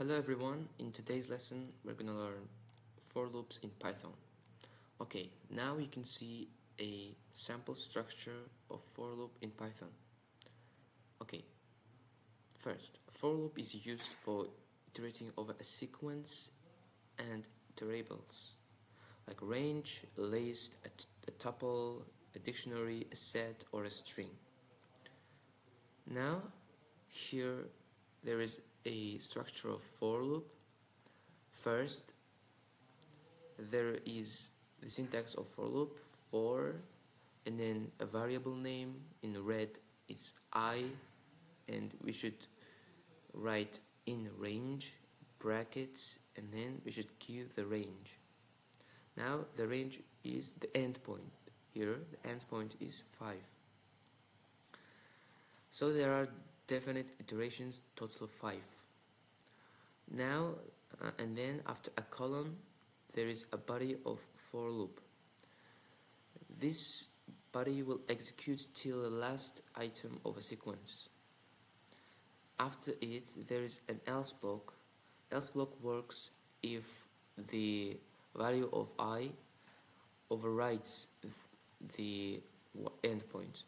Hello everyone, in today's lesson we're going to learn for loops in Python. Okay, now you can see a sample structure of for loop in Python. Okay, first, a for loop is used for iterating over a sequence and iterables like range, a list, a tuple, a dictionary, a set, or a string. Now, here there is a structure of for loop. First, there is the syntax of for loop, for, and then a variable name in red is I, and we should write in range, brackets, and then we should give the range. Now the range is the endpoint. Here the endpoint is 5. So there are definite iterations, total of 5. Now and then after a colon there is a body of for loop. This body will execute till the last item of a sequence. After it there is an else block. Else block works if the value of I overrides the endpoint.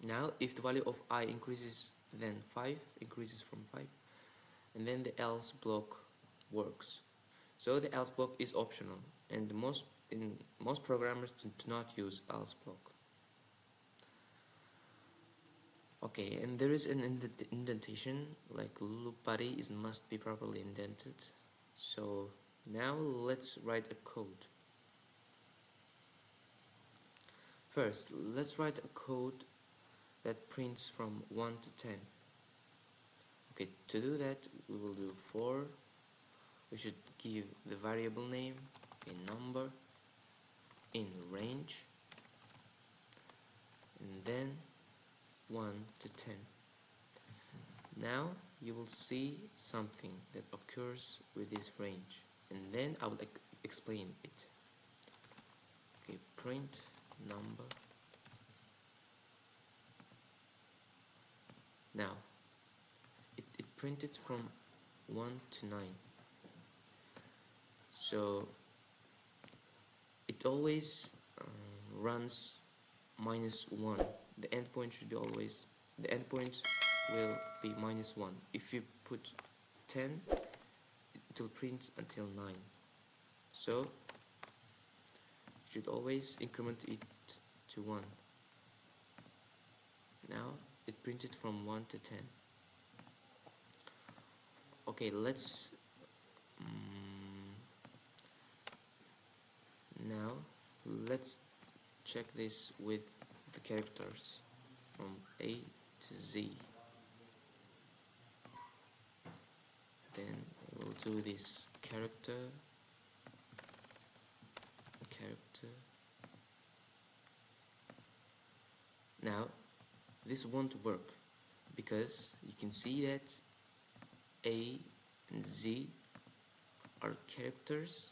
Now if the value of I increases, then 5 increases from 5, and then the else block works. So the else block is optional, and most programmers do not use else block. Okay, and there is an indentation, like loop body must be properly indented. So now let's write a code. First, let's write a code that prints from 1 to 10. Okay, to do that we will do for. We should give the variable name a number in range, and then 1 to 10. Now you will see something that occurs with this range, and then I will explain it. Okay, print number. Now it printed from 1 to 9. So it always runs -1. The endpoint should be always, the endpoint will be -1. If you put 10, it will print until 9. So you should always increment it to 1. Now it printed from 1 to 10. Okay, let's check this with the characters from A to Z. Then we will do this character. Now this won't work because you can see that A and Z are characters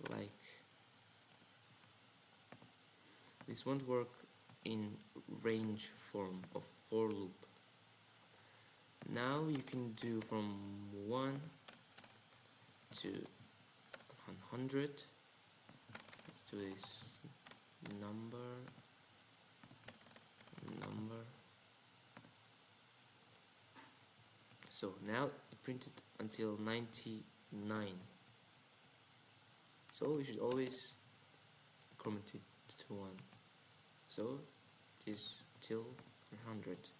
like this. Won't work in range form of for loop. Now you can do from 1 to 100. Let's do this number. So now it printed until 99. So we should always increment it to 1. So it is till 100.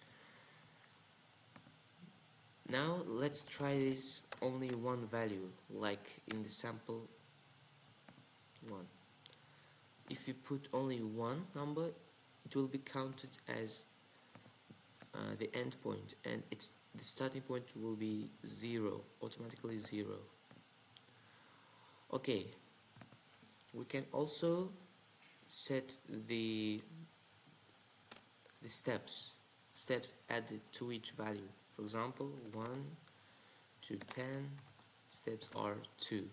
Now let's try this only one value, like in the sample 1. If you put only one number, it will be counted as the endpoint, and the starting point will be 0, automatically 0. Okay, we can also set the steps added to each value. For example, 1 to 10, steps are 2.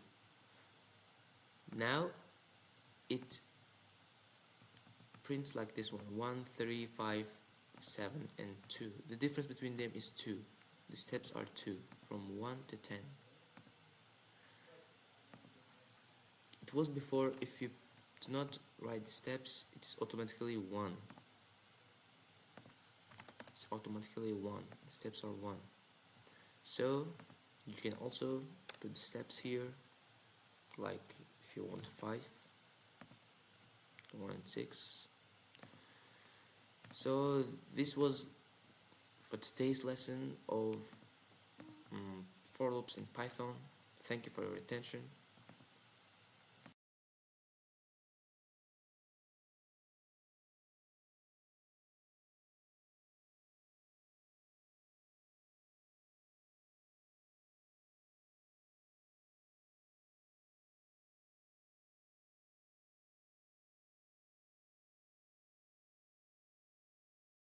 Now it prints like this one: 1, 3, 5, 7, and 2. The difference between them is 2. the steps are 2 from 1 to 10. It was before, if you do not write the steps, it's automatically 1. It's automatically 1. The steps are 1. So you can also put the steps here, like if you want 5, 1 and 6. So this was for today's lesson of for loops in Python. Thank you for your attention.